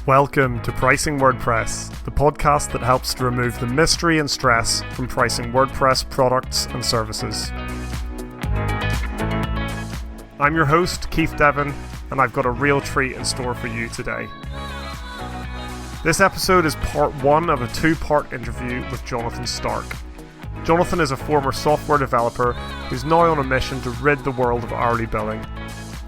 Welcome to Pricing WordPress, the podcast that helps to remove the mystery and stress from pricing WordPress products and services. I'm your host, Keith Devon, and I've got a real treat in store for you today. This episode is part one of a two-part interview with Jonathan Stark. Jonathan is a former software developer who's now on a mission to rid the world of hourly billing.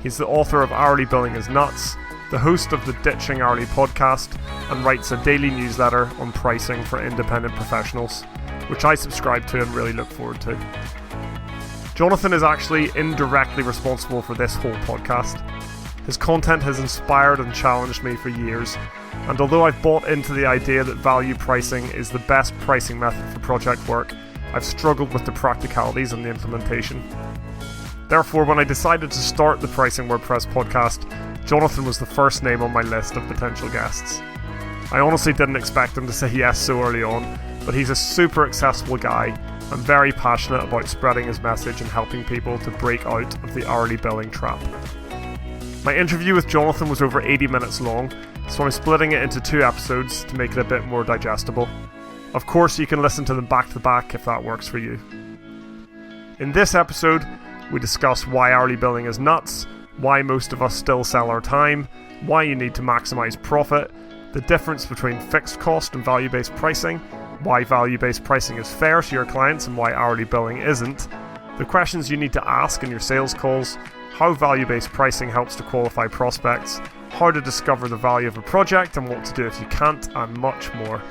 He's the author of Hourly Billing is Nuts, the host of the Ditching Hourly podcast, and writes a daily newsletter on pricing for independent professionals, which I subscribe to and really look forward to. Jonathan is actually indirectly responsible for this whole podcast. His content has inspired and challenged me for years, and although I've bought into the idea that value pricing is the best pricing method for project work, I've struggled with the practicalities and the implementation. Therefore, when I decided to start the Pricing WordPress podcast, Jonathan was the first name on my list of potential guests. I honestly didn't expect him to say yes so early on, but he's a super accessible guy and very passionate about spreading his message and helping people to break out of the hourly billing trap. My interview with Jonathan was over 80 minutes long, so I'm splitting it into two episodes to make it a bit more digestible. Of course, you can listen to them back to back if that works for you. In this episode, we discuss why hourly billing is nuts, why most of us still sell our time, why you need to maximize profit, the difference between fixed cost and value-based pricing, why value-based pricing is fair to your clients and why hourly billing isn't, the questions you need to ask in your sales calls, how value-based pricing helps to qualify prospects, how to discover the value of a project and what to do if you can't, and much more.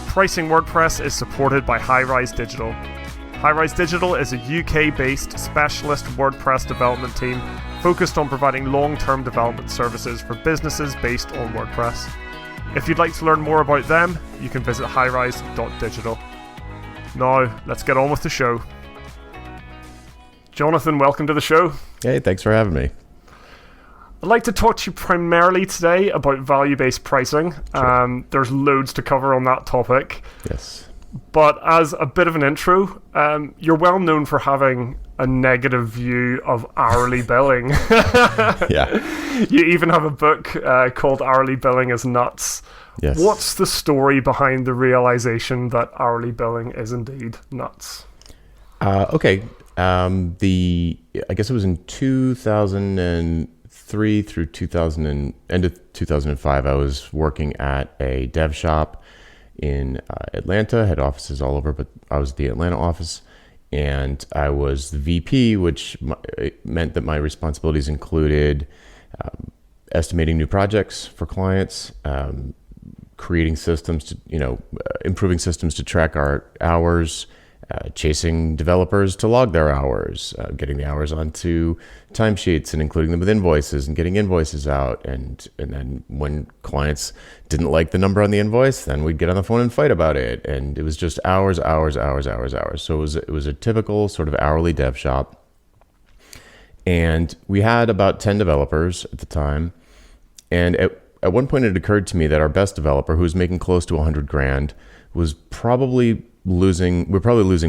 Pricing WordPress is supported by Highrise Digital. Highrise Digital is a UK-based specialist WordPress development team focused on providing long-term development services for businesses based on WordPress. If you'd like to learn more about them, you can visit highrise.digital. Now, let's get on with the show. Jonathan, welcome to the show. Hey, thanks for having me. I'd like to talk to you primarily today about value-based pricing. Sure. There's loads to cover on that topic. Yes. But as a bit of an intro, you're well known for having a negative view of hourly billing. Yeah. You even have a book called Hourly Billing is Nuts. Yes. What's the story behind the realization that hourly billing is indeed nuts? Okay. I guess it was in 2003 through end of 2005. I was working at a dev shop in Atlanta, had offices all over, but I was the Atlanta office, and I was the VP, which meant that my responsibilities included estimating new projects for clients, creating systems to, improving systems to track our hours, chasing developers to log their hours, getting the hours onto timesheets and including them with invoices and getting invoices out. And then when clients didn't like the number on the invoice, then we'd get on the phone and fight about it. And it was just hours. So it was a typical sort of hourly dev shop. And we had about 10 developers at the time. And at one point it occurred to me that our best developer, who was making close to 100 grand, was probably losing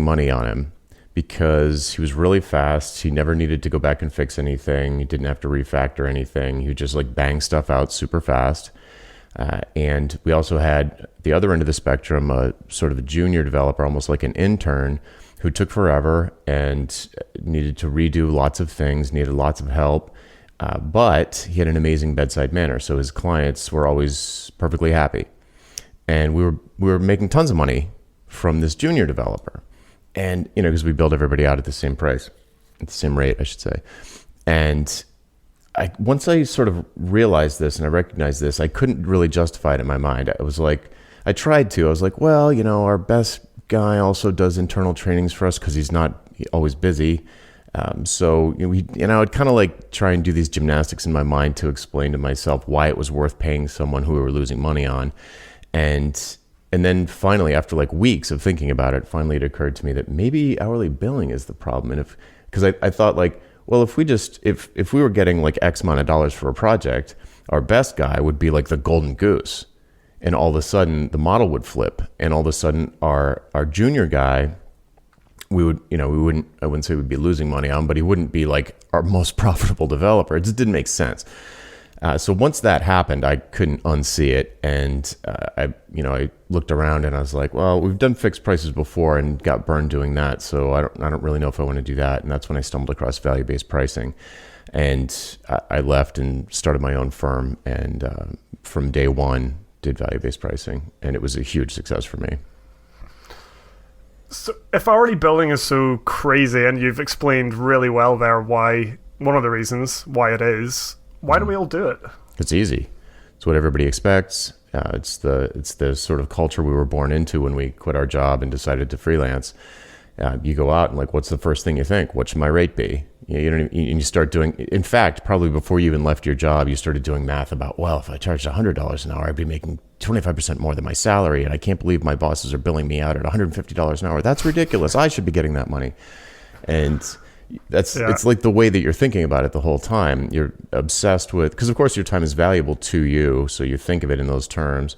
money on him because he was really fast. He never needed to go back and fix anything. He didn't have to refactor anything. He would just bang stuff out super fast. And we also had the other end of the spectrum, a sort of a junior developer, almost like an intern, who took forever and needed to redo lots of things, needed lots of help. But he had an amazing bedside manner. So his clients were always perfectly happy. And we were making tons of money from this junior developer. And, because we billed everybody out at the same price, at the same rate, I should say. And once I sort of realized this and I recognized this, I couldn't really justify it in my mind. I was like, well, our best guy also does internal trainings for us because he's not always busy. So, I'd kind of try and do these gymnastics in my mind to explain to myself why it was worth paying someone who we were losing money on. And then finally, after weeks of thinking about it, finally it occurred to me that maybe hourly billing is the problem. And because I thought well, if we were getting X amount of dollars for a project, our best guy would be the golden goose. And all of a sudden the model would flip. And all of a sudden our junior guy I wouldn't say we'd be losing money on, but he wouldn't be like our most profitable developer. It just didn't make sense. So once that happened, I couldn't unsee it. And I looked around and I was like, well, we've done fixed prices before and got burned doing that. So I don't really know if I want to do that. And that's when I stumbled across value-based pricing. And I left and started my own firm. And from day one, did value-based pricing. And it was a huge success for me. So if hourly billing is so crazy, and you've explained really well there why, one of the reasons why it is, why do we all do it? It's easy. It's what everybody expects. It's the sort of culture we were born into when we quit our job and decided to freelance. You go out and like, what's the first thing you think? What should my rate be? And you start doing, in fact, probably before you even left your job, you started doing math about, well, if I charged $100 an hour, I'd be making 25% more than my salary. And I can't believe my bosses are billing me out at $150 an hour. That's ridiculous. I should be getting that money. And it's like the way that you're thinking about it the whole time. You're obsessed with, because of course your time is valuable to you. So you think of it in those terms.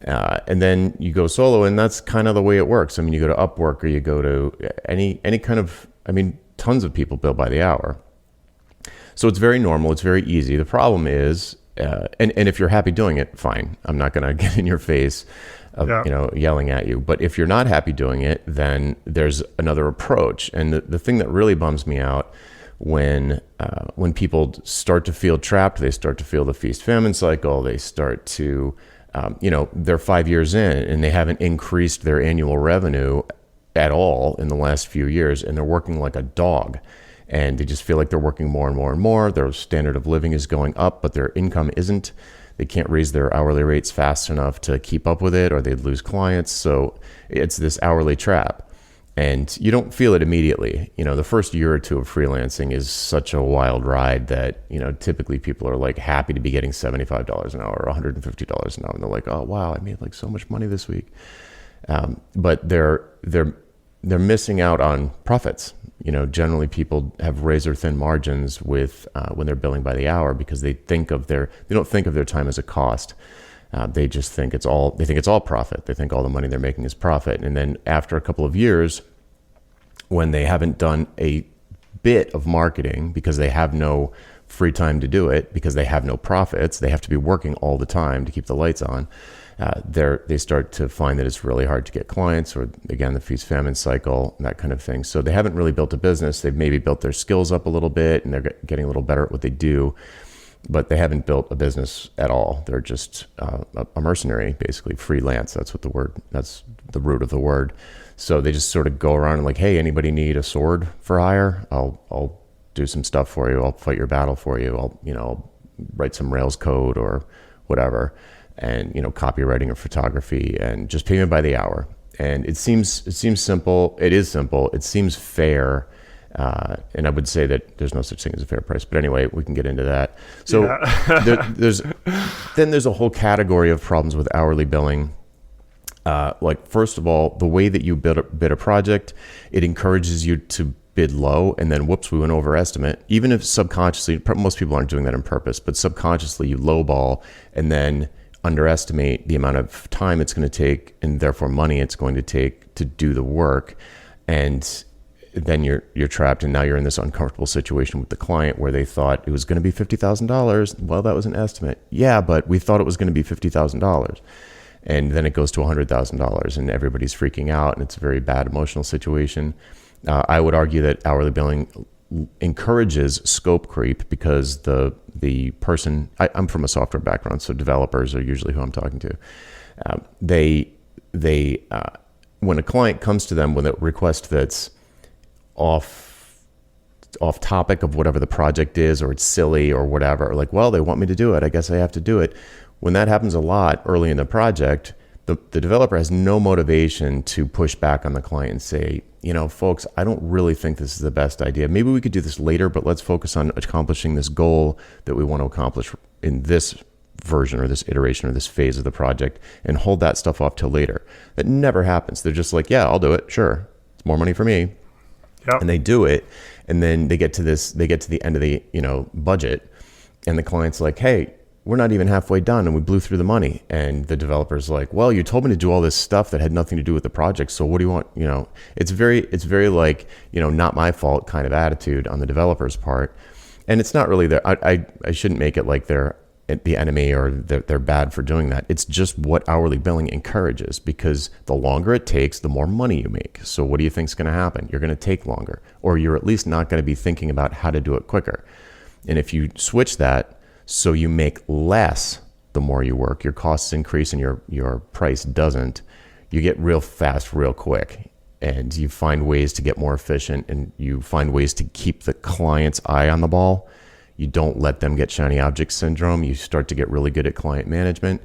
And then you go solo, and that's kind of the way it works. I mean, you go to Upwork or you go to any kind of, tons of people bill by the hour. So it's very normal. It's very easy. The problem is, and if you're happy doing it, fine. I'm not going to get in your face of, yelling at you. But if you're not happy doing it, then there's another approach. And the thing that really bums me out when people start to feel trapped, they start to feel the feast-famine cycle, they start to, they're 5 years in and they haven't increased their annual revenue at all in the last few years, and they're working like a dog, and they just feel like they're working more and more and more. Their standard of living is going up, but their income isn't. They can't raise their hourly rates fast enough to keep up with it, or they'd lose clients. So it's this hourly trap, and you don't feel it immediately. The first year or two of freelancing is such a wild ride that, typically people are like happy to be getting $75 an hour or $150 an hour. And they're like, oh, wow, I made like so much money this week. But they're missing out on profits. Generally people have razor thin margins with when they're billing by the hour, because they don't think of their time as a cost. They just think it's all profit. They think all the money they're making is profit. And then after a couple of years, when they haven't done a bit of marketing because they have no free time to do it, because they have no profits, they have to be working all the time to keep the lights on. They start to find that it's really hard to get clients, or again, the feast-famine cycle, that kind of thing. So they haven't really built a business. They've maybe built their skills up a little bit, and they're getting a little better at what they do, but they haven't built a business at all. They're just a mercenary, basically freelance. That's the root of the word. So they just sort of go around and like, hey, anybody need a sword for hire? I'll do some stuff for you. I'll fight your battle for you. I'll write some Rails code or whatever. And copywriting or photography, and just pay me by the hour. And it seems simple. It is simple. It seems fair, and I would say that there's no such thing as a fair price. But anyway, we can get into that. So there's a whole category of problems with hourly billing. Like first of all, the way that you bid a project, it encourages you to bid low, and then whoops, we went over estimate. Even if subconsciously, most people aren't doing that on purpose, but subconsciously you lowball and then underestimate the amount of time it's going to take, and therefore money it's going to take to do the work. And then you're trapped, and now you're in this uncomfortable situation with the client where they thought it was going to be $50,000. Well, that was an estimate. Yeah, but we thought it was going to be $50,000. And then it goes to $100,000, and everybody's freaking out, and it's a very bad emotional situation. I would argue that hourly billing encourages scope creep, because the person, I'm from a software background, so developers are usually who I'm talking to. When a client comes to them with a request that's off topic of whatever the project is, or it's silly or whatever, like, well, they want me to do it, I guess I have to do it. When that happens a lot early in the project, the developer has no motivation to push back on the client and say, folks, I don't really think this is the best idea. Maybe we could do this later, but let's focus on accomplishing this goal that we want to accomplish in this version or this iteration or this phase of the project, and hold that stuff off till later. That never happens. They're just like, yeah, I'll do it. Sure. It's more money for me. Yep. And they do it. And then they get to the end of the, budget, and the client's like, hey, we're not even halfway done and we blew through the money. And the developer's like, well, you told me to do all this stuff that had nothing to do with the project. So what do you want? It's very like, not my fault kind of attitude on the developer's part. And it's not really I shouldn't make it like they're the enemy or they're bad for doing that. It's just what hourly billing encourages, because the longer it takes, the more money you make. So what do you think is going to happen? You're going to take longer, or you're at least not going to be thinking about how to do it quicker. And if you switch that so you make less the more you work, your costs increase and your price doesn't, you get real fast, real quick. And you find ways to get more efficient, and you find ways to keep the client's eye on the ball. You don't let them get shiny object syndrome. You start to get really good at client management.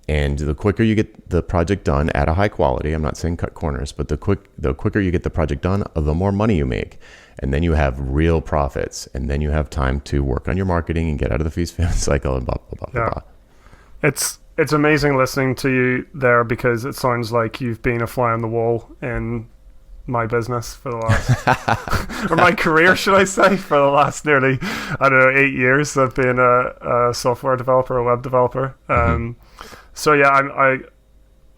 And the quicker you get the project done at a high quality, I'm not saying cut corners, but the quicker you get the project done, the more money you make. And then you have real profits. And then you have time to work on your marketing and get out of the feast famine cycle and blah, blah, blah, blah. It's amazing listening to you there, because it sounds like you've been a fly on the wall in my business for the last, or my career, should I say, for the last nearly, 8 years of being a software developer, a web developer. So yeah,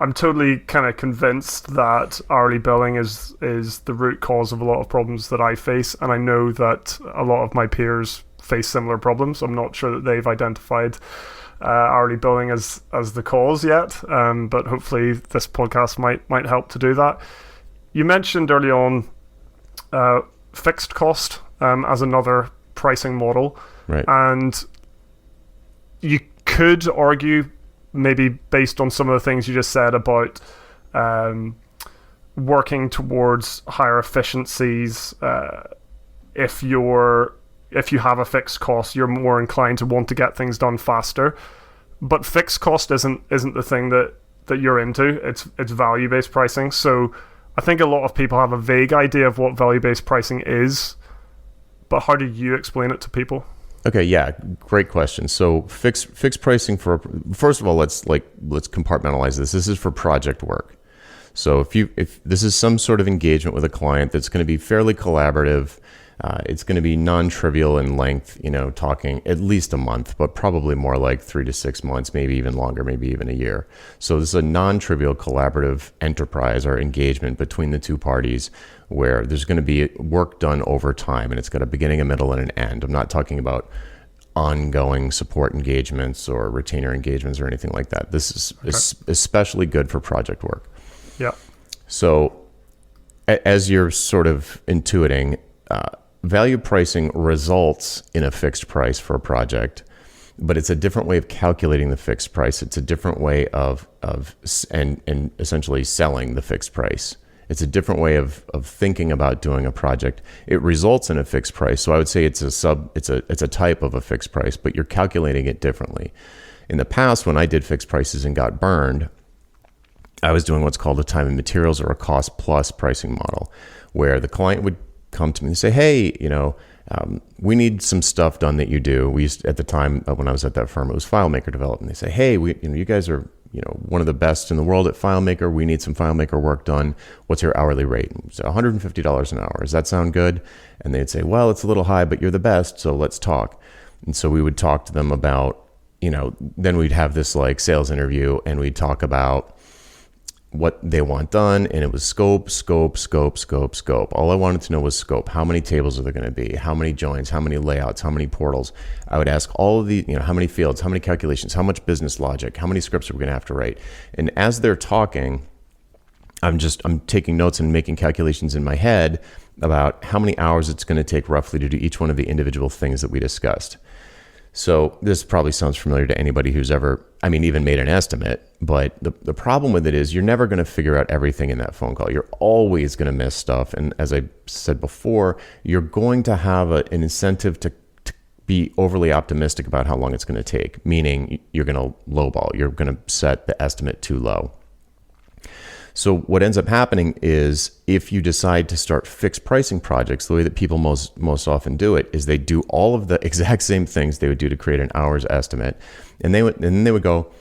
I'm totally kind of convinced that hourly billing is the root cause of a lot of problems that I face, and I know that a lot of my peers face similar problems. I'm not sure that they've identified hourly billing as the cause yet, but hopefully this podcast might help to do that. You mentioned early on fixed cost as another pricing model, right? And you could argue, maybe based on some of the things you just said about working towards higher efficiencies, if you have a fixed cost, you're more inclined to want to get things done faster. But fixed cost isn't the thing that you're into. It's value-based pricing. So I think a lot of people have a vague idea of what value-based pricing is, but how do you explain it to people? Okay, yeah, great question. So fixed pricing first of all, let's compartmentalize this. This is for project work. So if this is some sort of engagement with a client that's going to be fairly collaborative, it's going to be non-trivial in length, talking at least a month, but probably more like 3 to 6 months, maybe even longer, maybe even a year. So this is a non-trivial collaborative enterprise or engagement between the two parties, where there's going to be work done over time, and it's got a beginning, a middle, and an end. I'm not talking about ongoing support engagements or retainer engagements or anything like that. This is especially good for project work. Yeah. So as you're sort of intuiting, value pricing results in a fixed price for a project, but it's a different way of calculating the fixed price. It's a different way of essentially selling the fixed price. It's a different way of thinking about doing a project. It results in a fixed price. So I would say it's a type of a fixed price, but you're calculating it differently. In the past, when I did fixed prices and got burned, I was doing what's called a time and materials or a cost plus pricing model, where the client would come to me and say, hey, we need some stuff done that you do. We used, at the time when I was at that firm, it was FileMaker development. They say, hey, you guys are one of the best in the world at FileMaker. We need some FileMaker work done. What's your hourly rate? So $150 an hour. Does that sound good? And they'd say, well, it's a little high, but you're the best, so let's talk. And so we would talk to them about, then we'd have this like sales interview, and we'd talk about what they want done, and it was scope. All I wanted to know was scope. How many tables are there going to be? How many joins? How many layouts? How many portals? I would ask all of the, how many fields? How many calculations? How much business logic? How many scripts are we going to have to write? And as they're talking, I'm taking notes and making calculations in my head about how many hours it's going to take roughly to do each one of the individual things that we discussed. So this probably sounds familiar to anybody who's ever, even made an estimate, but the problem with it is you're never going to figure out everything in that phone call. You're always going to miss stuff. And as I said before, you're going to have an incentive to be overly optimistic about how long it's going to take, meaning you're going to lowball. You're going to set the estimate too low. So what ends up happening is, if you decide to start fixed pricing projects, the way that people most often do it is they do all of the exact same things they would do to create an hour's estimate. And then they would go,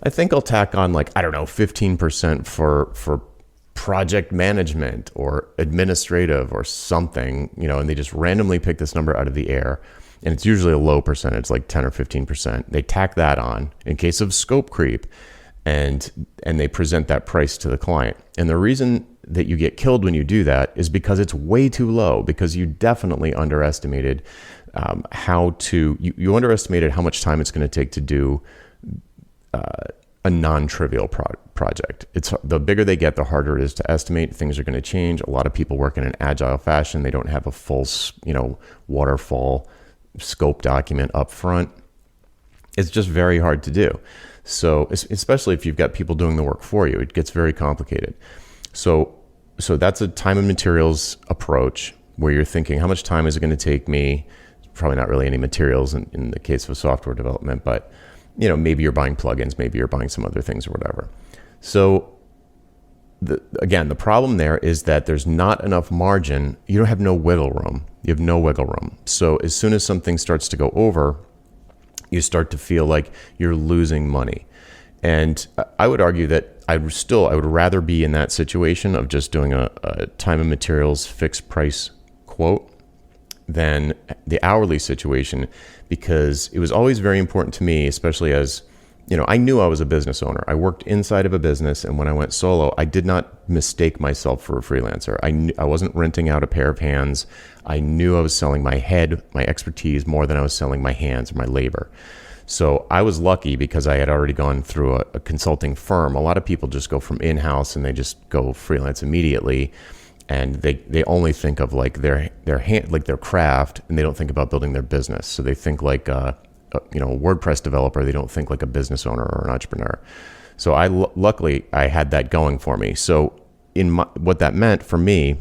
I think I'll tack on 15% for project management or administrative or something, and they just randomly pick this number out of the air. and it's usually a low percentage, like 10 or 15%. They tack that on in case of scope creep, and they present that price to the client. And the reason that you get killed when you do that is because it's way too low, because you definitely underestimated you underestimated how much time it's going to take to do a non-trivial project. It's the bigger they get, the harder it is to estimate. Things are going to change. A lot of people work in an agile fashion. They don't have a full, waterfall scope document up front. It's just very hard to do. So especially if you've got people doing the work for you, it gets very complicated. So that's a time and materials approach where you're thinking, how much time is it going to take me? Probably not really any materials in the case of software development, but maybe you're buying plugins, maybe you're buying some other things or whatever. So the problem there is that there's not enough margin. You don't have no wiggle room. You have no wiggle room. So as soon as something starts to go over, you start to feel like you're losing money. And I would argue that I would rather be in that situation of just doing a time and materials fixed price quote than the hourly situation, because it was always very important to me, especially as, I knew I was a business owner. I worked inside of a business, and when I went solo, I did not mistake myself for a freelancer. I wasn't renting out a pair of hands. I knew I was selling my head, my expertise, more than I was selling my hands or my labor. So I was lucky because I had already gone through a consulting firm. A lot of people just go from in-house and they just go freelance immediately, and they only think of like their hand, like their craft, and they don't think about building their business. So they think like a WordPress developer. They don't think like a business owner or an entrepreneur. So luckily I had that going for me. So what that meant for me,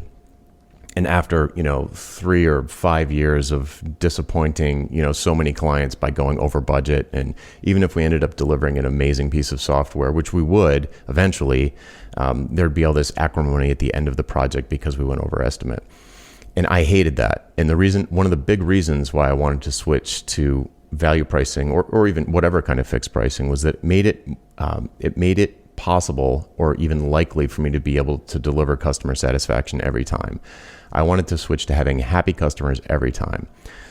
and after 3 or 5 years of disappointing so many clients by going over budget, and even if we ended up delivering an amazing piece of software, which we would eventually, there'd be all this acrimony at the end of the project because we went over estimate, and I hated that. And one of the big reasons why I wanted to switch to value pricing or even whatever kind of fixed pricing was that it made it possible or even likely for me to be able to deliver customer satisfaction every time. I wanted to switch to having happy customers every time.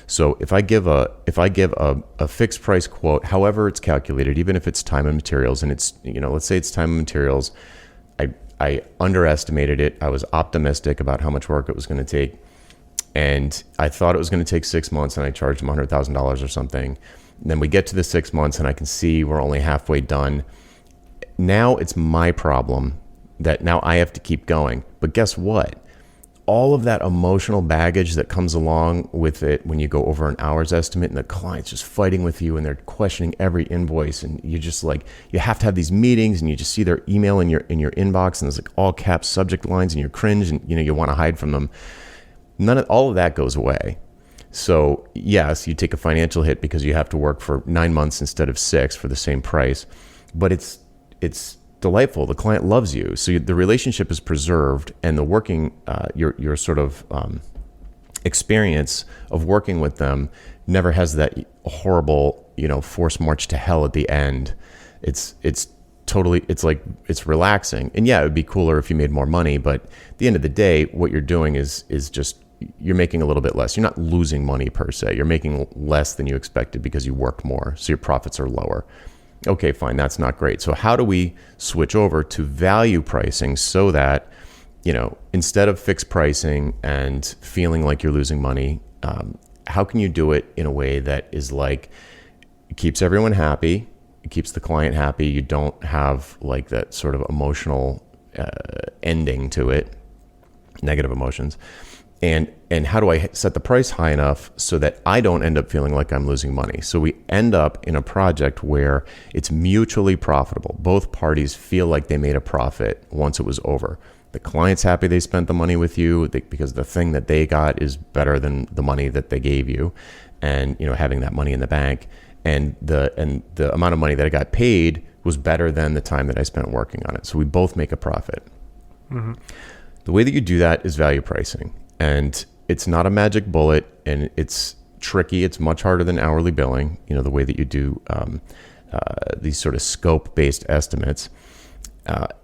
So if I give a fixed price quote, however it's calculated, even if it's time and materials, and it's let's say it's time and materials, I underestimated it. I was optimistic about how much work it was going to take, and I thought it was going to take 6 months, and I charged them $100,000 or something. And then we get to the 6 months, and I can see we're only halfway done. Now it's my problem that now I have to keep going. But guess what? All of that emotional baggage that comes along with it when you go over an hour's estimate and the client's just fighting with you and they're questioning every invoice, and you just like, you have to have these meetings and you just see their email in your inbox and there's like all caps subject lines and you cringe and you want to hide from them. All of that goes away. So yes, you take a financial hit because you have to work for 9 months instead of 6 for the same price, but it's delightful. The client loves you, so the relationship is preserved, and the working your sort of experience of working with them never has that horrible forced march to hell at the end. It's relaxing, and yeah, it would be cooler if you made more money, but at the end of the day, what you're doing is just you're making a little bit less. You're not losing money per se. You're making less than you expected because you worked more, so your profits are lower. Okay, fine, that's not great. So how do we switch over to value pricing so that, instead of fixed pricing and feeling like you're losing money, how can you do it in a way that is like, it keeps everyone happy, it keeps the client happy, you don't have like that sort of emotional ending to it, negative emotions. And how do I set the price high enough so that I don't end up feeling like I'm losing money? So we end up in a project where it's mutually profitable. Both parties feel like they made a profit once it was over. The client's happy they spent the money with you because the thing that they got is better than the money that they gave you, and having that money in the bank, and the amount of money that I got paid was better than the time that I spent working on it. So we both make a profit. Mm-hmm. The way that you do that is value pricing. And it's not a magic bullet, and it's tricky. It's much harder than hourly billing, the way that you do these sort of scope-based estimates,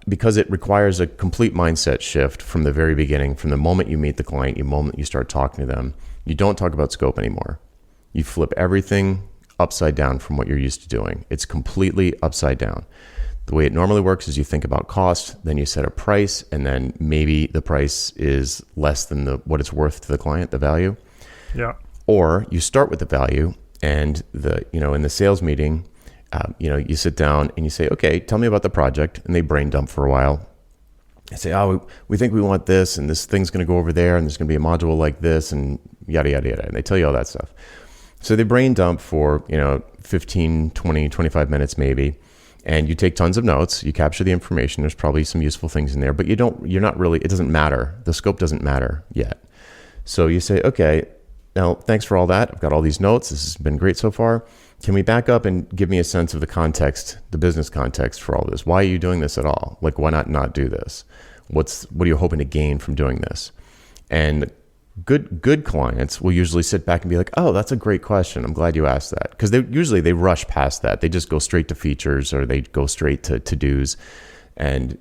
because it requires a complete mindset shift from the very beginning, from the moment you meet the client, the moment you start talking to them. You don't talk about scope anymore. You flip everything upside down from what you're used to doing. It's completely upside down. The way it normally works is you think about cost, then you set a price, and then maybe the price is less than what it's worth to the client, the value. Yeah. Or you start with the value, and in the sales meeting, you sit down and you say, okay, tell me about the project, and they brain dump for a while. They say, oh, we think we want this, and this thing's going to go over there, and there's going to be a module like this, and yada, yada, yada. And they tell you all that stuff. So they brain dump for, 15, 20, 25 minutes maybe, and you take tons of notes. You capture the information. There's probably some useful things in there, but it doesn't matter. The scope doesn't matter yet. So you say, okay, now thanks for all that. I've got all these notes. This has been great so far. Can we back up and give me a sense of the context, the business context for all this? Why are you doing this at all? Like, why not do this? What are you hoping to gain from doing this? And good clients will usually sit back and be like, oh, that's a great question. I'm glad you asked that. Because they rush past that. They just go straight to features, or they go straight to to-dos, and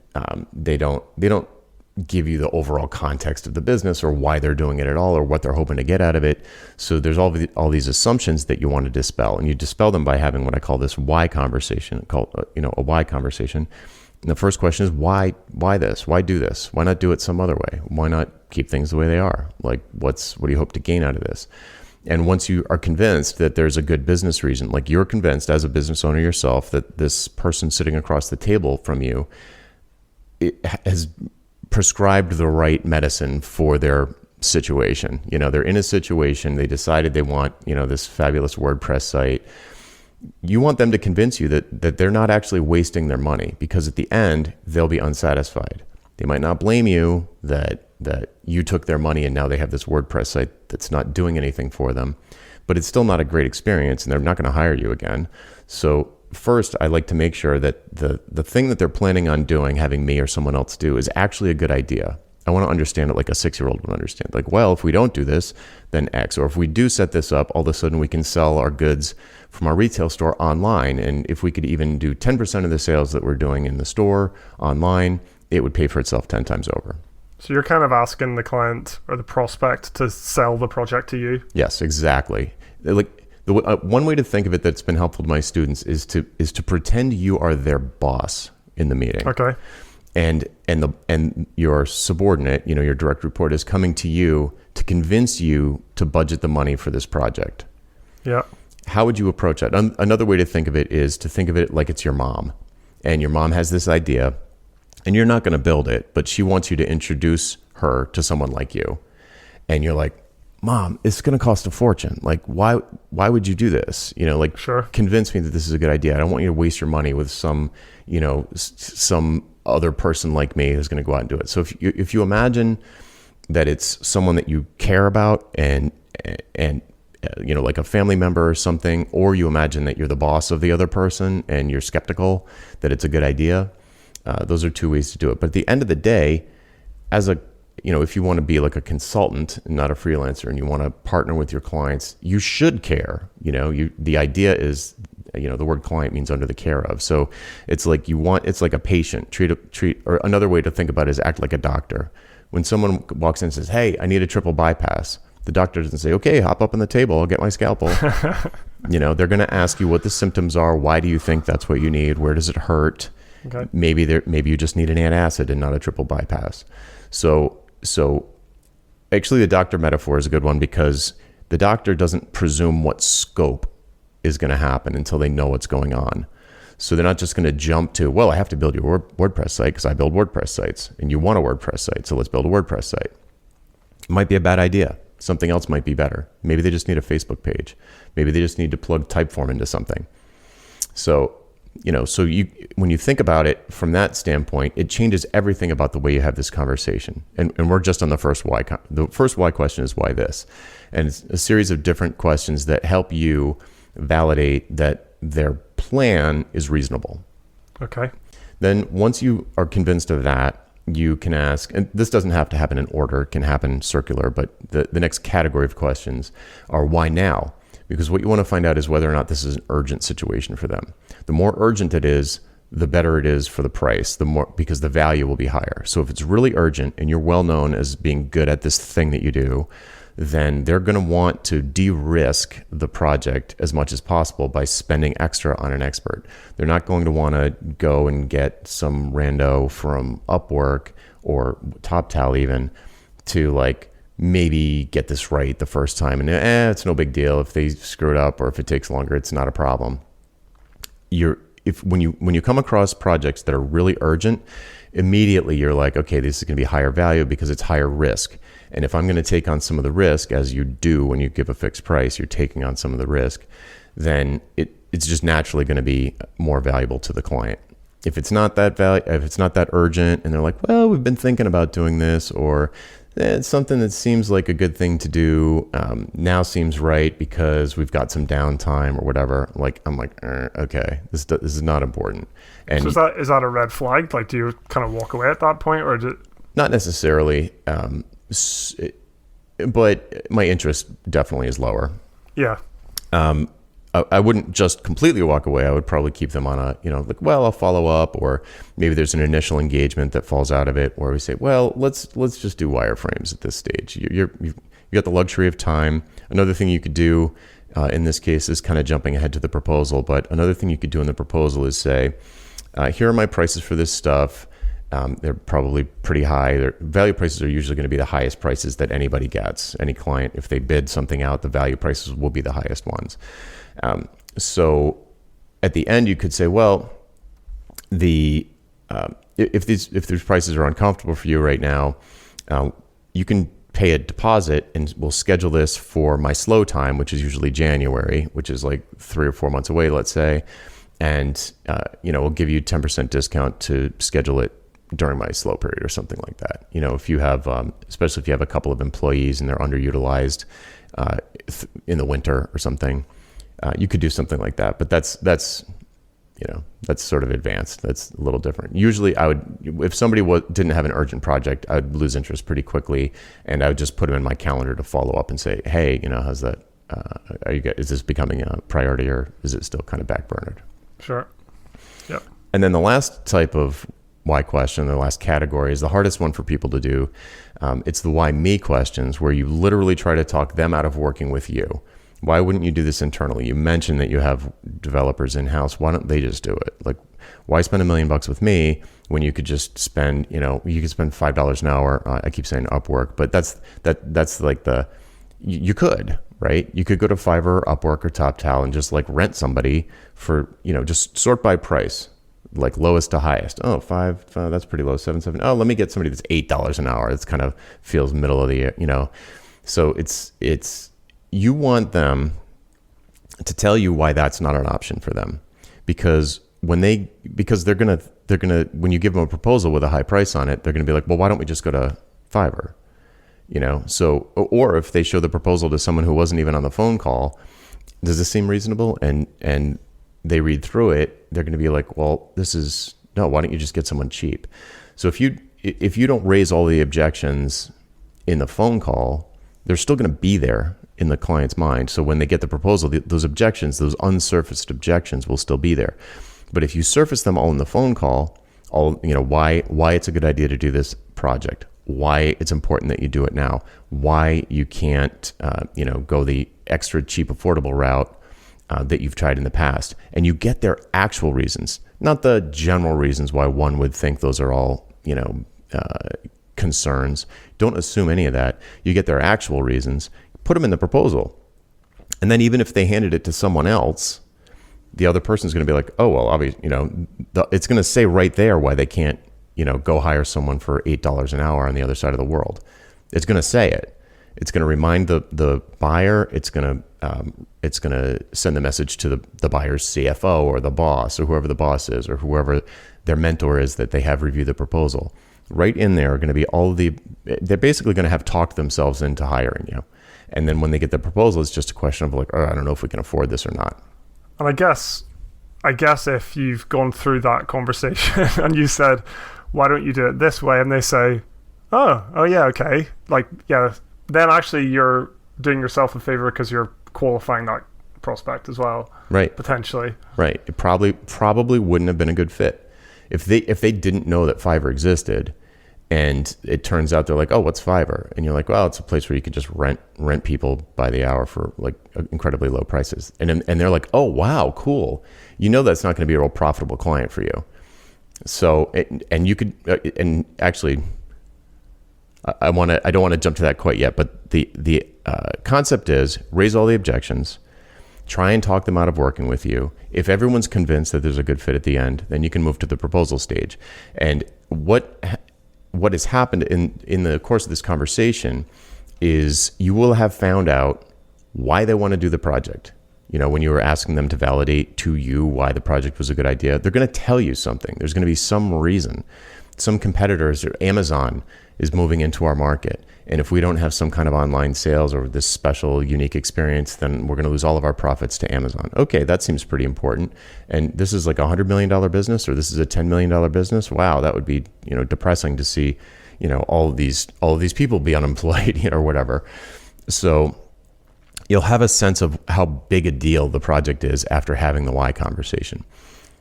they don't give you the overall context of the business or why they're doing it at all or what they're hoping to get out of it. So there's all these assumptions that you want to dispel, and you dispel them by having what I call this why conversation, called a why conversation. And the first question is why this? Why do this? Why not do it some other way? Why not keep things the way they are? Like, what do you hope to gain out of this? And once you are convinced that there's a good business reason, like you're convinced as a business owner yourself that this person sitting across the table from you has prescribed the right medicine for their situation. They're in a situation, they decided they want, this fabulous WordPress site. You want them to convince you that they're not actually wasting their money, because at the end, they'll be unsatisfied. They might not blame you that you took their money and now they have this WordPress site that's not doing anything for them, but it's still not a great experience and they're not going to hire you again. So first, I like to make sure that the thing that they're planning on doing, having me or someone else do, is actually a good idea. I want to understand it like a 6-year-old would understand. Like, well, if we don't do this, then X. Or if we do set this up, all of a sudden we can sell our goods from our retail store online. And if we could even do 10% of the sales that we're doing in the store online, it would pay for itself 10 times over. So you're kind of asking the client or the prospect to sell the project to you? Yes, exactly. One way to think of it that's been helpful to my students is to pretend you are their boss in the meeting. Okay. And your subordinate, your direct report, is coming to you to convince you to budget the money for this project. Yeah. How would you approach that? Another way to think of it is to think of it like it's your mom. And your mom has this idea, and you're not going to build it, but she wants you to introduce her to someone like you. And you're like, Mom, it's going to cost a fortune. Like, why would you do this? Sure. Convince me that this is a good idea. I don't want you to waste your money with some other person like me who's going to go out and do it. So if you imagine that it's someone that you care about and like a family member or something, or you imagine that you're the boss of the other person and you're skeptical that it's a good idea, those are two ways to do it. But at the end of the day, if you want to be like a consultant and not a freelancer, and you want to partner with your clients, you should care. The idea is, the word client means under the care of. So it's like it's like a patient. Treat, or another way to think about it is act like a doctor. When someone walks in and says, "Hey, I need a triple bypass," the doctor doesn't say, "Okay, hop up on the table, I'll get my scalpel." They're going to ask you what the symptoms are. Why do you think that's what you need? Where does it hurt? Okay. Maybe you just need an antacid and not a triple bypass. So actually the doctor metaphor is a good one, because the doctor doesn't presume what scope is going to happen until they know what's going on. So they're not just going to jump to, well, I have to build your WordPress site because I build WordPress sites, and you want a WordPress site, so let's build a WordPress site. It might be a bad idea. Something else might be better. Maybe they just need a Facebook page. Maybe they just need to plug Typeform into something. So when you think about it from that standpoint, it changes everything about the way you have this conversation. And we're just on the first why. The first why question is why this? And it's a series of different questions that help you validate that their plan is reasonable. Okay. Then once you are convinced of that, you can ask, and this doesn't have to happen in order, it can happen circular, but the next category of questions are why now? Because what you want to find out is whether or not this is an urgent situation for them. The more urgent it is, the better it is for the price, because the value will be higher. So if it's really urgent and you're well known as being good at this thing that you do, then they're going to want to de-risk the project as much as possible by spending extra on an expert. They're not going to want to go and get some rando from Upwork or TopTal even to like maybe get this right the first time. And it's no big deal if they screw it up, or if it takes longer, it's not a problem. When you come across projects that are really urgent, immediately you're like, okay, this is going to be higher value because it's higher risk. And if I'm going to take on some of the risk, as you do when you give a fixed price, you're taking on some of the risk, then it's just naturally going to be more valuable to the client. If it's not that urgent, and they're like, well, we've been thinking about doing this, or it's something that seems like a good thing to do, now seems right because we've got some downtime or whatever. I'm like, okay, this is not important. And so is that a red flag? Like, do you kind of walk away at that point, or not necessarily? But my interest definitely is lower. Yeah. I wouldn't just completely walk away. I would probably keep them on I'll follow up, or maybe there's an initial engagement that falls out of it where we say, well, let's just do wireframes at this stage. You've got the luxury of time. Another thing you could do in this case is kind of jumping ahead to the proposal, but another thing you could do in the proposal is say, here are my prices for this stuff. They're probably pretty high. Their value prices are usually going to be the highest prices that anybody gets. Any client, if they bid something out, the value prices will be the highest ones. So at the end, you could say, well, if these prices are uncomfortable for you right now, you can pay a deposit, and we'll schedule this for my slow time, which is usually January, which is like 3 or 4 months away, let's say. And, we'll give you 10% discount to schedule it during my slow period or something like that. If you have, especially if you have a couple of employees and they're underutilized in the winter or something, you could do something like that. But that's sort of advanced. That's a little different. Usually if somebody didn't have an urgent project, I'd lose interest pretty quickly, and I would just put them in my calendar to follow up and say, hey, how's that? Is this becoming a priority, or is it still kind of backburnered? Sure. Yep. And then the last type of why question, the last category, is the hardest one for people to do. It's the why me questions, where you literally try to talk them out of working with you. Why wouldn't you do this internally? You mentioned that you have developers in-house. Why don't they just do it? Like, why spend $1 million with me when you could just spend, you could spend $5 an hour. I keep saying Upwork, but that's like you could, right? You could go to Fiverr, Upwork, or TopTal and just like rent somebody for, just sort by price, like lowest to highest. Oh, five, that's pretty low. 7. Oh, let me get somebody that's $8 an hour. That's kind of feels middle of the, So it's you want them to tell you why that's not an option for them, because they're gonna when you give them a proposal with a high price on it, they're gonna be like, well, why don't we just go to Fiverr? So, or if they show the proposal to someone who wasn't even on the phone call, does this seem reasonable? And they read through it, they're going to be like, well, why don't you just get someone cheap? So if you don't raise all the objections in the phone call, they're still going to be there in the client's mind. So when they get the proposal, those objections, those unsurfaced objections will still be there. But if you surface them all in the phone call, why it's a good idea to do this project, why it's important that you do it now, why you can't, go the extra cheap, affordable route that you've tried in the past. And you get their actual reasons, not the general reasons why one would think those are all, concerns. Don't assume any of that. You get their actual reasons, put them in the proposal. And then even if they handed it to someone else, the other person's going to be like, oh, well, obviously, it's going to say right there why they can't, go hire someone for $8 an hour on the other side of the world. It's going to say it. It's going to remind the buyer. It's going to send the message to the buyer's CFO or the boss or whoever the boss is or whoever their mentor is that they have review the proposal. Right in there are going to be they're basically going to have talked themselves into hiring you. And then when they get the proposal, it's just a question of like, oh, I don't know if we can afford this or not. And I guess if you've gone through that conversation and you said, why don't you do it this way? And they say, oh yeah, okay. Like, yeah, then actually you're doing yourself a favor because you're qualifying that prospect as well. Right. Potentially. Right. It probably wouldn't have been a good fit. If they didn't know that Fiverr existed And it turns out they're like, oh, what's Fiverr? And you're like, well, it's a place where you can just rent people by the hour for like incredibly low prices. And they're like, oh, wow, cool. You know, that's not going to be a real profitable client for you. So, and you could, and actually, I don't want to jump to that quite yet, but the concept is raise all the objections, try and talk them out of working with you. If everyone's convinced that there's a good fit at the end, then you can move to the proposal stage. And what has happened in the course of this conversation is you will have found out why they want to do the project. You know, when you were asking them to validate to you why the project was a good idea, they're going to tell you something. There's going to be some reason. Some competitors, or Amazon is moving into our market. And if we don't have some kind of online sales or this special unique experience, then we're going to lose all of our profits to Amazon. Okay, that seems pretty important. And this is like $100 million business, or this is a $10 million business. Wow, that would be, depressing to see, all of these people be unemployed, or whatever. So you'll have a sense of how big a deal the project is after having the why conversation.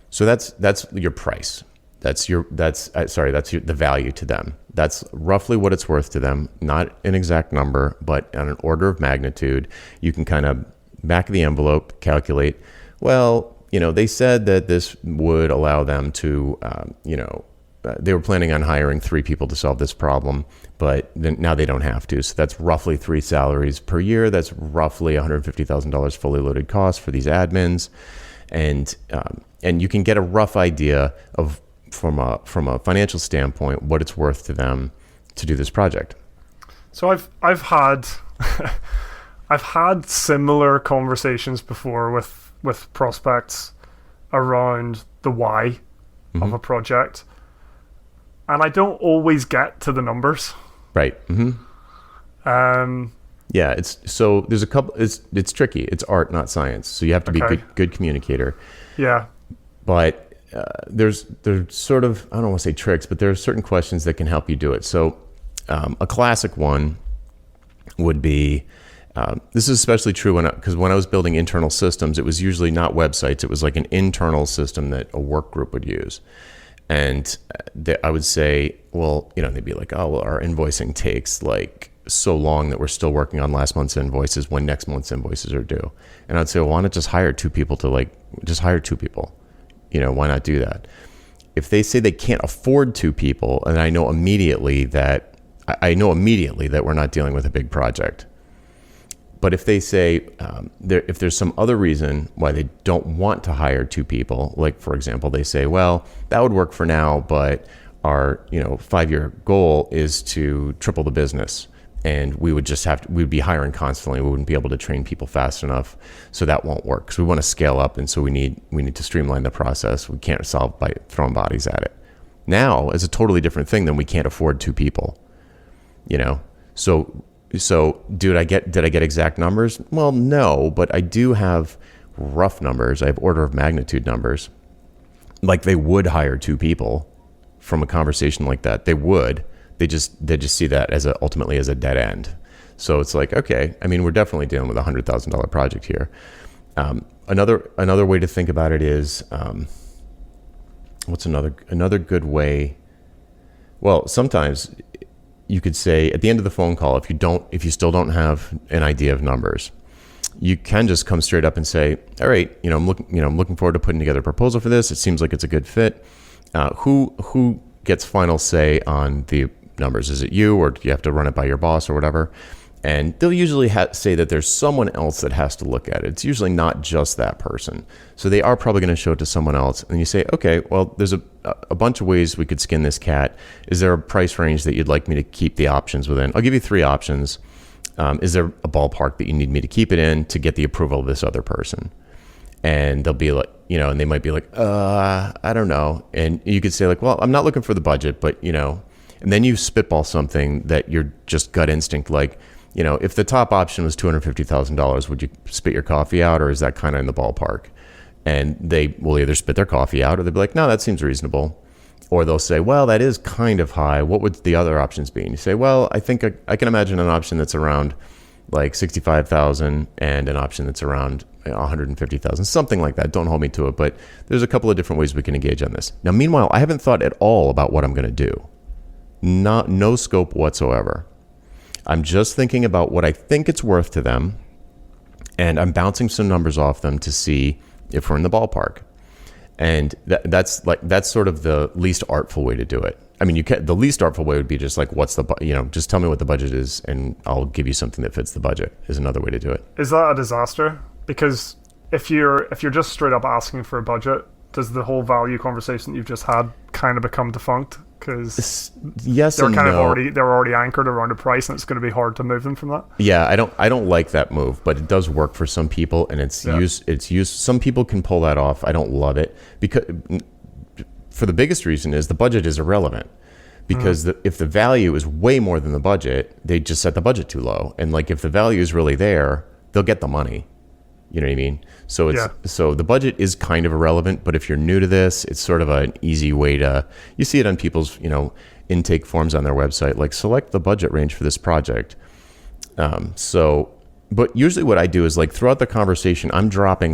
So that's your price. That's the value to them. That's roughly what it's worth to them. Not an exact number, but on an order of magnitude. You can kind of back of the envelope calculate, well, they said that this would allow them to, they were planning on hiring 3 people to solve this problem, but then now they don't have to. So that's roughly 3 salaries per year. That's roughly $150,000 fully loaded costs for these admins. And you can get a rough idea of, from a financial standpoint, what it's worth to them to do this project. So I've had I've had similar conversations before with prospects around the why of a project, and I don't always get to the numbers. Right. Yeah, there's a couple. It's tricky. It's art, not science. So you have to be a good communicator. Yeah. But there's sort of, I don't want to say tricks, but there are certain questions that can help you do it. So a classic one would be, this is especially true because when I was building internal systems, it was usually not websites. It was like an internal system that a work group would use. And I would say, well, they'd be like, oh, well, our invoicing takes like so long that we're still working on last month's invoices when next month's invoices are due. And I'd say, well, why not just hire 2 people just hire 2 people? Why not do that? If they say they can't afford 2 people, and I know immediately that we're not dealing with a big project. But if they say if there's some other reason why they don't want to hire 2 people, like for example, they say, well, that would work for now, but our 5-year goal is to triple the business. And we'd be hiring constantly. We wouldn't be able to train people fast enough. So that won't work. So we want to scale up. And so we need to streamline the process. We can't solve by throwing bodies at it. Now is a totally different thing than we can't afford 2 people, So did I get exact numbers? Well, no, but I do have rough numbers. I have order of magnitude numbers. Like they would hire 2 people from a conversation like that. They would. They just see that ultimately as a dead end. So it's like, okay, I mean, we're definitely dealing with a $100,000 project here. Another way to think about it is, what's another good way? Well, sometimes you could say at the end of the phone call, if you still don't have an idea of numbers, you can just come straight up and say, all right, I'm looking forward to putting together a proposal for this. It seems like it's a good fit. Who gets final say on the numbers? Is it you, or do you have to run it by your boss or whatever? And they'll usually say that there's someone else that has to look at it. It's usually not just that person. So they are probably going to show it to someone else. And you say, okay, well, there's a bunch of ways we could skin this cat. Is there a price range that you'd like me to keep the options within? I'll give you 3 options. Is there a ballpark that you need me to keep it in to get the approval of this other person? And they'll be like, and they might be like, I don't know. And you could say like, well, I'm not looking for the budget, but, and then you spitball something that you're just gut instinct, like, if the top option was $250,000, would you spit your coffee out, or is that kind of in the ballpark? And they will either spit their coffee out, or they'll be like, no, that seems reasonable. Or they'll say, well, that is kind of high. What would the other options be? And you say, well, I think I can imagine an option that's around like 65,000 and an option that's around 150,000, something like that. Don't hold me to it, but there's a couple of different ways we can engage on this. Now, meanwhile, I haven't thought at all about what I'm going to do. no scope whatsoever. I'm just thinking about what I think it's worth to them, and I'm bouncing some numbers off them to see if we're in the ballpark. And that's sort of the least artful way to do it. I mean, the least artful way would be just like, just tell me what the budget is, and I'll give you something that fits the budget. Is another way to do it. Is that a disaster? Because if you're just straight up asking for a budget, does the whole value conversation you've just had kind of become defunct? Because yes they're and kind no. of they're already anchored around a price, and it's going to be hard to move them from that. Yeah, I don't like that move, but it does work for some people, and it's used. Some people can pull that off. I don't love it because for the biggest reason is the budget is irrelevant. Because if the value is way more than the budget, they just set the budget too low. And like if the value is really there, they'll get the money. You know what I mean? So so the budget is kind of irrelevant, but if you're new to this, it's sort of an easy way you see it on people's, intake forms on their website, like select the budget range for this project. But usually what I do is like throughout the conversation, I'm dropping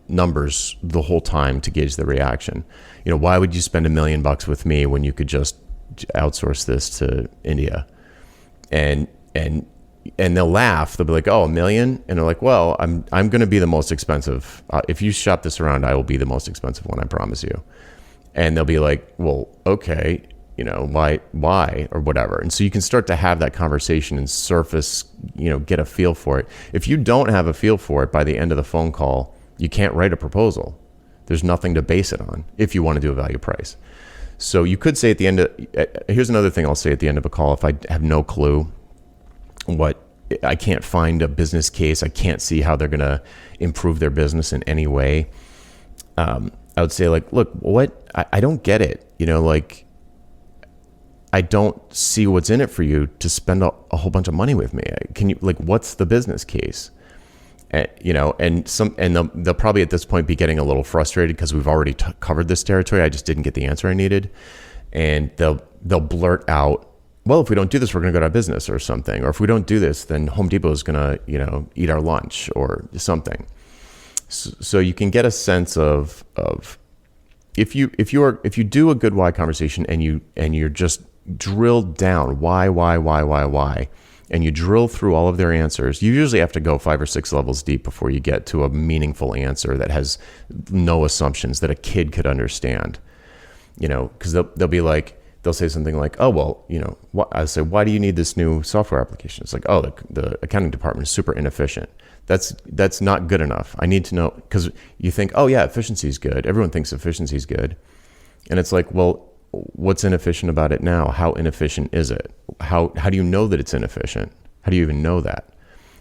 numbers the whole time to gauge the reaction. Why would you spend $1 million with me when you could just outsource this to India? And they'll laugh. They'll be like, "Oh, $1 million?" And they're like, "Well, I'm going to be the most expensive. If you shop this around, I will be the most expensive one. I promise you." And they'll be like, "Well, okay, why or whatever." And so you can start to have that conversation and surface, get a feel for it. If you don't have a feel for it by the end of the phone call, you can't write a proposal. There's nothing to base it on if you want to do a value price. So you could say at the end here's another thing I'll say at the end of a call if I have no clue I can't find a business case. I can't see how they're going to improve their business in any way. I would say like, look, I don't get it. I don't see what's in it for you to spend a whole bunch of money with me. Can you what's the business case? And they'll probably at this point be getting a little frustrated because we've already covered this territory. I just didn't get the answer I needed. And they'll blurt out, well, if we don't do this, we're going to go out of business or something. Or if we don't do this, then Home Depot is going to, eat our lunch or something. So you can get a sense of if you do a good why conversation and you're just drilled down why, and you drill through all of their answers, you usually have to go 5 or 6 levels deep before you get to a meaningful answer that has no assumptions that a kid could understand. Because they'll say something like, "Oh, well, I say, why do you need this new software application?" It's like, "Oh, the accounting department is super inefficient." That's not good enough. I need to know, because you think, "Oh yeah, efficiency is good." Everyone thinks efficiency is good. And it's like, well, what's inefficient about it now? How inefficient is it? How do you know that it's inefficient? How do you even know that?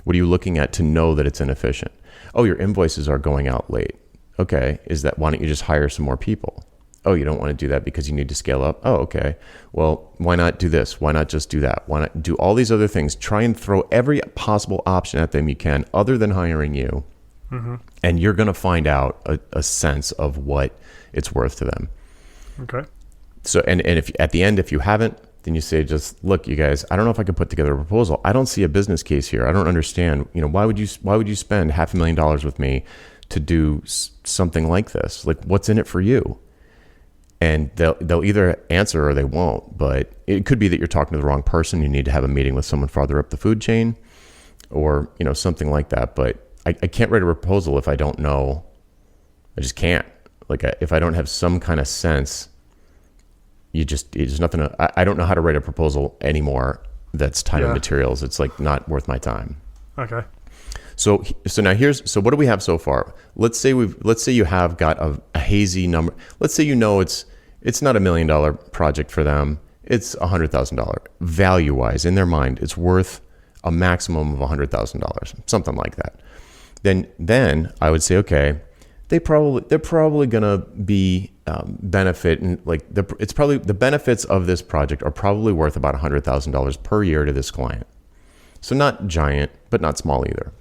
What are you looking at to know that it's inefficient? Oh, your invoices are going out late. Okay, why don't you just hire some more people? Oh, you don't want to do that because you need to scale up? Oh, okay. Well, why not do this? Why not just do that? Why not do all these other things? Try and throw every possible option at them you can other than hiring you. Mm-hmm. And you're going to find out a sense of what it's worth to them. Okay. So, and if at the end, if you haven't, then you say, just look, you guys, I don't know if I could put together a proposal. I don't see a business case here. I don't understand. Why would you spend $500,000 with me to do something like this? Like, what's in it for you? And they'll either answer or they won't. But it could be that you're talking to the wrong person. You need to have a meeting with someone farther up the food chain, or something like that. But I can't write a proposal if I don't know. I just can't. If I don't have some kind of sense, there's nothing. I don't know how to write a proposal anymore. That's time and materials. It's not worth my time. Okay. So now what do we have so far? Let's say you have got a hazy number. Let's say it's not $1 million project for them. It's $100,000 value wise in their mind. It's worth a maximum of $100,000, something like that. Then I would say, okay, they're probably gonna be benefit, and it's probably the benefits of this project are probably worth about $100,000 per year to this client. So not giant, but not small either.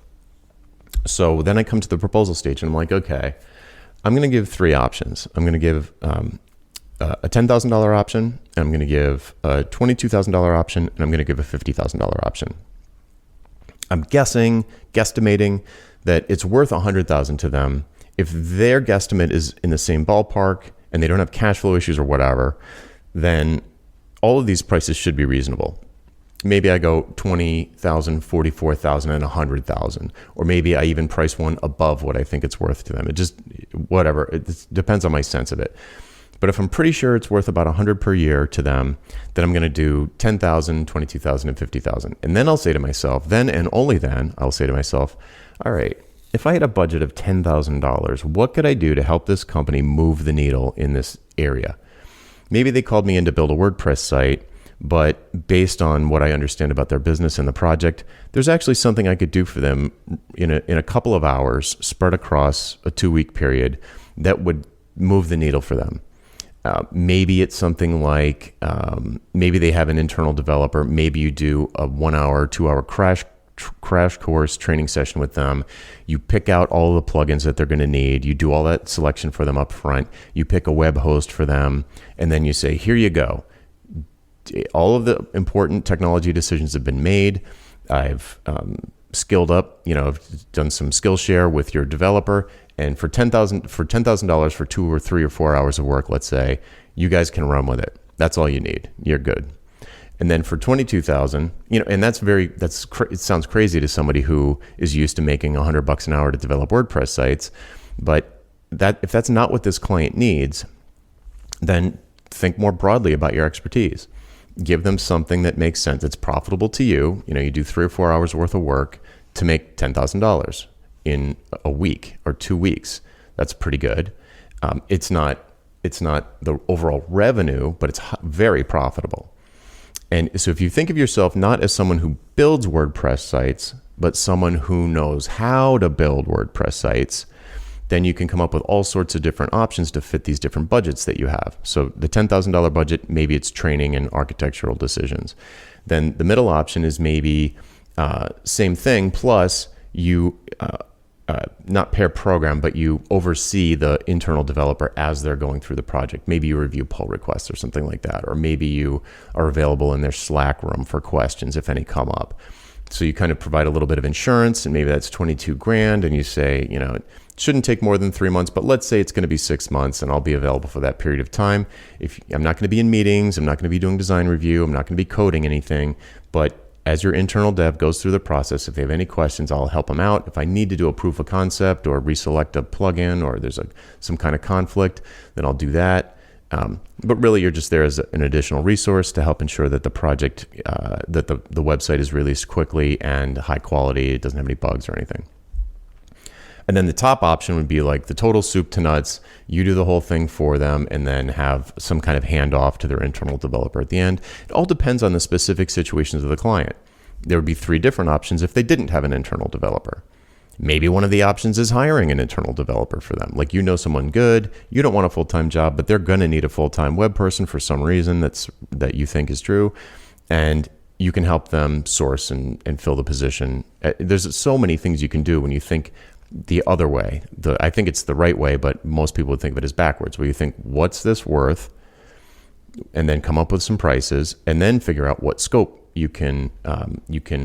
So then I come to the proposal stage and I'm like, okay, I'm going to give 3 options. I'm going to give a $10,000 option, and I'm going to give a $22,000 option, and I'm going to give a $50,000 option. I'm guesstimating that it's worth $100,000 to them. If their guesstimate is in the same ballpark and they don't have cash flow issues or whatever, then all of these prices should be reasonable. Maybe I go 20,000, 44,000, and 100,000, or maybe I even price one above what I think it's worth to them. It just, whatever, it depends on my sense of it. But if I'm pretty sure it's worth about 100 per year to them, then I'm going to do 10,000, 22,000, and 50,000. And then I'll say to myself, then and only then, I'll say to myself, all right, if I had a budget of $10,000, what could I do to help this company move the needle in this area? Maybe they called me in to build a WordPress site, but based on what I understand about their business and the project, there's actually something I could do for them in a couple of hours, spread across a 2-week period, that would move the needle for them. Maybe it's something like, maybe they have an internal developer. Maybe you do a 1-hour, 2-hour crash course training session with them. You pick out all the plugins that they're going to need. You do all that selection for them up front. You pick a web host for them, and then you say, here you go. All of the important technology decisions have been made. I've skilled up, I've done some Skillshare with your developer, and for $10,000 for 2 or 3 or 4 hours of work, let's say, you guys can run with it. That's all you need. You're good. And then for 22,000, and it sounds crazy to somebody who is used to making $100 an hour to develop WordPress sites, but if that's not what this client needs, then think more broadly about your expertise. Give them something that makes sense. It's profitable to you. You do 3 or 4 hours worth of work to make $10,000 in a week or 2 weeks. That's pretty good. It's not the overall revenue, but it's very profitable. And so if you think of yourself not as someone who builds WordPress sites, but someone who knows how to build WordPress sites, then you can come up with all sorts of different options to fit these different budgets that you have. So the $10,000 budget, maybe it's training and architectural decisions. Then the middle option is maybe same thing, plus you not pair program, but you oversee the internal developer as they're going through the project. Maybe you review pull requests or something like that, or maybe you are available in their Slack room for questions if any come up. So you kind of provide a little bit of insurance, and maybe that's $22,000, and you say, it shouldn't take more than 3 months, but let's say it's going to be 6 months, and I'll be available for that period of time. If I'm not going to be in meetings, I'm not going to be doing design review, I'm not going to be coding anything, but as your internal dev goes through the process, if they have any questions, I'll help them out. If I need to do a proof of concept or reselect a plugin, or there's some kind of conflict, then I'll do that. But really, you're just there as an additional resource to help ensure that the project, that the website is released quickly and high quality. It doesn't have any bugs or anything. And then the top option would be like the total soup to nuts. You do the whole thing for them and then have some kind of handoff to their internal developer at the end. It all depends on the specific situations of the client. There would be 3 different options if they didn't have an internal developer. Maybe one of the options is hiring an internal developer for them. Like, someone good, you don't want a full-time job, but they're going to need a full-time web person for some reason that you think is true. And you can help them source and fill the position. There's so many things you can do when you think the other way. I think it's the right way, but most people would think of it as backwards, where you think, what's this worth? And then come up with some prices, and then figure out what scope you can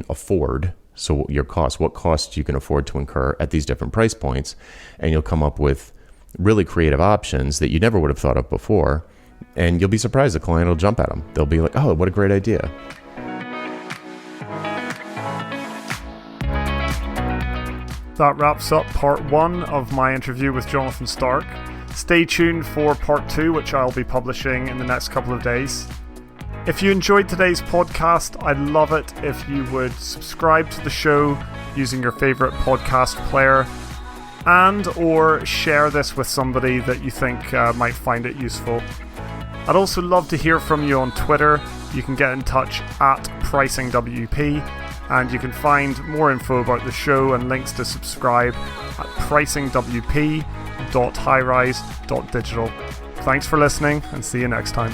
afford. So what costs you can afford to incur at these different price points, and you'll come up with really creative options that you never would have thought of before, and you'll be surprised the client will jump at them. They'll be like, oh, what a great idea. That wraps up part 1 of my interview with Jonathan Stark. Stay tuned for part 2, which I'll be publishing in the next couple of days. If you enjoyed today's podcast, I'd love it if you would subscribe to the show using your favorite podcast player, and or share this with somebody that you think might find it useful. I'd also love to hear from you on Twitter. You can get in touch at Pricing WP, and you can find more info about the show and links to subscribe at pricingwp.highrise.digital. Thanks for listening, and see you next time.